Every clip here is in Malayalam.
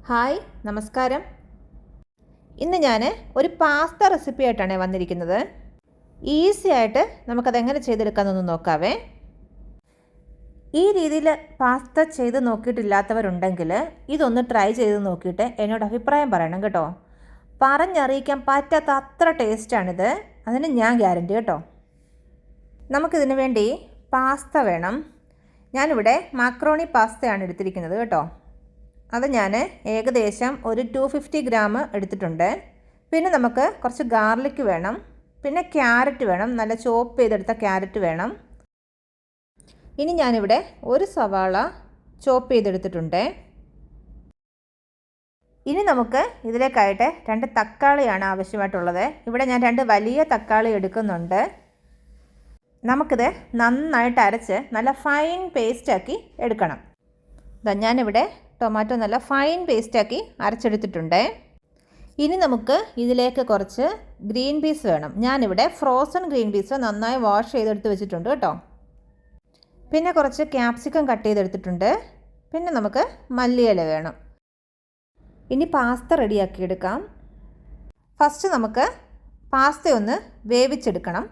ഹായ്, നമസ്കാരം. ഇന്ന് ഞാൻ ഒരു പാസ്ത റെസിപ്പി ആയിട്ടാണ് വന്നിരിക്കുന്നത്. ഈസി ആയിട്ട് നമുക്കതെങ്ങനെ ചെയ്തെടുക്കാമെന്നൊന്ന് നോക്കാവേ. ഈ രീതിയിൽ പാസ്ത ചെയ്ത് നോക്കിയിട്ടില്ലാത്തവരുണ്ടെങ്കിൽ ഇതൊന്ന് ട്രൈ ചെയ്ത് നോക്കിയിട്ട് എന്നോട് അഭിപ്രായം പറയണം കേട്ടോ. പറഞ്ഞറിയിക്കാൻ പറ്റാത്ത അത്ര ടേസ്റ്റാണിത്, അതിന് ഞാൻ ഗ്യാരണ്ടി കേട്ടോ. നമുക്കിതിന് വേണ്ടി പാസ്ത വേണം. ഞാനിവിടെ മാക്രോണി പാസ്തയാണ് എടുത്തിരിക്കുന്നത് കേട്ടോ. അത് ഞാൻ ഏകദേശം ഒരു 250 ഗ്രാം എടുത്തിട്ടുണ്ട്. പിന്നെ നമുക്ക് കുറച്ച് ഗാർലിക് വേണം, പിന്നെ ക്യാരറ്റ് വേണം, നല്ല ചോപ്പ് ചെയ്തെടുത്ത ക്യാരറ്റ് വേണം. ഇനി ഞാനിവിടെ ഒരു സവാള ചോപ്പ് ചെയ്തെടുത്തിട്ടുണ്ട്. ഇനി നമുക്ക് ഇതിലേക്കായിട്ട് 2 തക്കാളിയാണ് ആവശ്യമായിട്ടുള്ളത്. ഇവിടെ ഞാൻ 2 വലിയ തക്കാളി എടുക്കുന്നുണ്ട്. നമുക്കിത് നന്നായിട്ട് അരച്ച് നല്ല ഫൈൻ പേസ്റ്റാക്കി എടുക്കണം. ഞാനിവിടെ ടൊമാറ്റോ നല്ല ഫൈൻ പേസ്റ്റാക്കി അരച്ചെടുത്തിട്ടുണ്ട്. ഇനി നമുക്ക് ഇതിലേക്ക് കുറച്ച് ഗ്രീൻ പീസ് വേണം. ഞാനിവിടെ ഫ്രോസൺ ഗ്രീൻ പീസ് നന്നായി വാഷ് ചെയ്തെടുത്ത് വെച്ചിട്ടുണ്ട് കേട്ടോ. പിന്നെ കുറച്ച് ക്യാപ്സിക്കം കട്ട് ചെയ്തെടുത്തിട്ടുണ്ട്. പിന്നെ നമുക്ക് മല്ലിയില വേണം. ഇനി പാസ്ത റെഡിയാക്കി എടുക്കാം. ഫസ്റ്റ് നമുക്ക് പാസ്ത ഒന്ന് വേവിച്ചെടുക്കണം.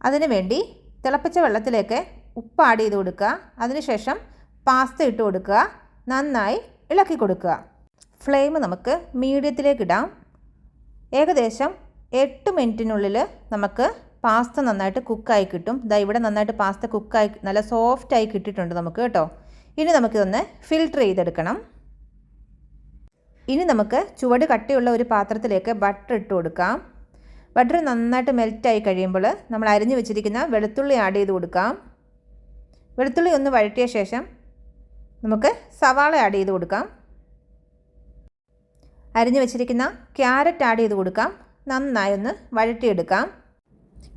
അതിനു വേണ്ടി തിളപ്പിച്ച വെള്ളത്തിലേക്ക് ഉപ്പ് ആഡ് ചെയ്ത് കൊടുക്കുക. അതിനുശേഷം പാസ്ത ഇട്ട് കൊടുക്കുക, നന്നായി ഇളക്കി കൊടുക്കുക. ഫ്ലെയിം നമുക്ക് മീഡിയത്തിലേക്ക് ഇടാം. ഏകദേശം 8 മിനിറ്റിനുള്ളിൽ നമുക്ക് പാസ്ത നന്നായിട്ട് കുക്കായി കിട്ടും. ഇവിടെ നന്നായിട്ട് പാസ്ത കുക്കായി നല്ല സോഫ്റ്റായി കിട്ടിയിട്ടുണ്ട് നമുക്ക് കേട്ടോ. ഇനി നമുക്കിതൊന്ന് ഫിൽട്ടർ ചെയ്തെടുക്കണം. ഇനി നമുക്ക് ചുവട് കട്ടിയുള്ള ഒരു പാത്രത്തിലേക്ക് ബട്ടർ ഇട്ട് കൊടുക്കാം. ബട്ടർ നന്നായിട്ട് മെൽറ്റായി കഴിയുമ്പോൾ നമ്മൾ അരിഞ്ഞു വെച്ചിരിക്കുന്ന വെളുത്തുള്ളി ആഡ് ചെയ്ത് കൊടുക്കാം. വെളുത്തുള്ളി ഒന്ന് വഴറ്റിയ ശേഷം നമുക്ക് സവാള ആഡ് ചെയ്ത് കൊടുക്കാം. അരിഞ്ഞു വെച്ചിരിക്കുന്ന ക്യാരറ്റ് ആഡ് ചെയ്ത് കൊടുക്കാം. നന്നായി ഒന്ന് വഴറ്റിയെടുക്കാം.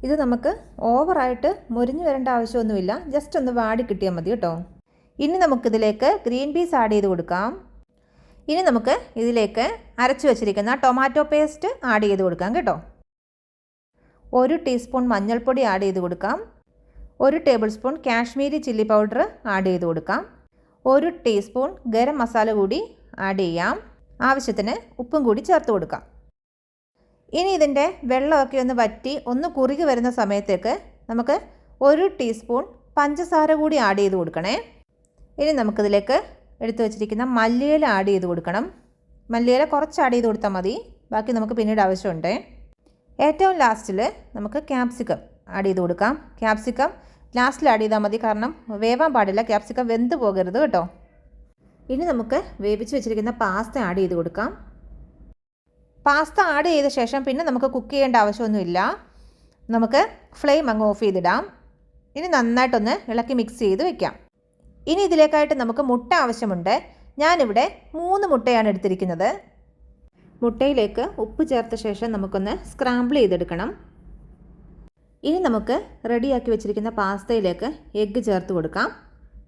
ഇത് നമുക്ക് ഓവറായിട്ട് മുരിഞ്ഞു വരേണ്ട ആവശ്യമൊന്നുമില്ല, ജസ്റ്റ് ഒന്ന് വാടി കിട്ടിയാൽ മതി കേട്ടോ. ഇനി നമുക്കിതിലേക്ക് ഗ്രീൻ പീസ് ആഡ് ചെയ്ത് കൊടുക്കാം. ഇനി നമുക്ക് ഇതിലേക്ക് അരച്ചു വെച്ചിരിക്കുന്ന ടൊമാറ്റോ പേസ്റ്റ് ആഡ് ചെയ്ത് കൊടുക്കാം കേട്ടോ. 1 ടീസ്പൂൺ മഞ്ഞൾപ്പൊടി ആഡ് ചെയ്ത് കൊടുക്കാം. 1 table spoon Kashmiri chilli powder add ചെയ്ത് കൊടുക്കാം. 1 ടീസ്പൂൺ ഗരം മസാല കൂടി ആഡ് ചെയ്യാം. ആവശ്യത്തിന് ഉപ്പും കൂടി ചേർത്ത് കൊടുക്കാം. ഇനി ഇതിൻ്റെ വെള്ളമൊക്കെ ഒന്ന് വറ്റി ഒന്ന് കുറുകി വരുന്ന സമയത്തേക്ക് നമുക്ക് 1 ടീസ്പൂൺ പഞ്ചസാര കൂടി ആഡ് ചെയ്ത് കൊടുക്കണേ. ഇനി നമുക്കിതിലേക്ക് എടുത്തു വച്ചിരിക്കുന്ന മല്ലിയില ആഡ് ചെയ്ത് കൊടുക്കണം. മല്ലിയില കുറച്ച് ആഡ് ചെയ്ത് കൊടുത്താൽ മതി, ബാക്കി നമുക്ക് പിന്നീട് ആവശ്യമുണ്ട്. ഏറ്റവും ലാസ്റ്റിൽ നമുക്ക് ക്യാപ്സിക്കം ആഡ് ചെയ്ത് കൊടുക്കാം. ക്യാപ്സിക്കം ലാസ്റ്റിൽ ആഡ് ചെയ്താൽ മതി, കാരണം വേവാൻ പാടില്ല, ക്യാപ്സിക്കം വെന്ത് പോകരുത് കേട്ടോ. ഇനി നമുക്ക് വേവിച്ച് വെച്ചിരിക്കുന്ന പാസ്ത ആഡ് ചെയ്ത് കൊടുക്കാം. പാസ്ത ആഡ് ചെയ്ത ശേഷം പിന്നെ നമുക്ക് കുക്ക് ചെയ്യേണ്ട ആവശ്യമൊന്നുമില്ല. നമുക്ക് ഫ്ലെയിം അങ്ങ് ഓഫ് ചെയ്തിടാം. ഇനി നന്നായിട്ടൊന്ന് ഇളക്കി മിക്സ് ചെയ്ത് വെക്കാം. ഇനി ഇതിലേക്കായിട്ട് നമുക്ക് മുട്ട ആവശ്യമുണ്ട്. ഞാനിവിടെ 3 മുട്ടയാണ് എടുത്തിരിക്കുന്നത്. മുട്ടയിലേക്ക് ഉപ്പ് ചേർത്ത ശേഷം നമുക്കൊന്ന് സ്ക്രാമ്പിൾ ചെയ്തെടുക്കണം. ഇനി നമുക്ക് റെഡിയാക്കി വെച്ചിരിക്കുന്ന പാസ്തയിലേക്ക് എഗ്ഗ് ചേർത്ത് കൊടുക്കാം.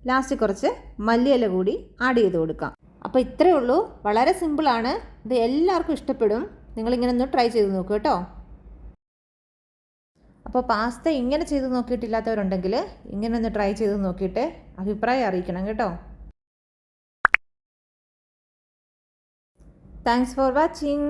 ലാസ്റ്റ് കുറച്ച് മല്ലിയില കൂടി ആഡ് ചെയ്ത് കൊടുക്കാം. അപ്പോൾ ഇത്രയേ ഉള്ളൂ, വളരെ സിമ്പിളാണ്. ഇത് എല്ലാവർക്കും ഇഷ്ടപ്പെടും. നിങ്ങളിങ്ങനെ ഒന്ന് ട്രൈ ചെയ്ത് നോക്കൂ കേട്ടോ. അപ്പോൾ പാസ്ത ഇങ്ങനെ ചെയ്ത് നോക്കിയിട്ടില്ലാത്തവരുണ്ടെങ്കിൽ ഇങ്ങനെ ഒന്ന് ട്രൈ ചെയ്ത് നോക്കിയിട്ട് അഭിപ്രായം അറിയിക്കണം കേട്ടോ. Thanks for watching.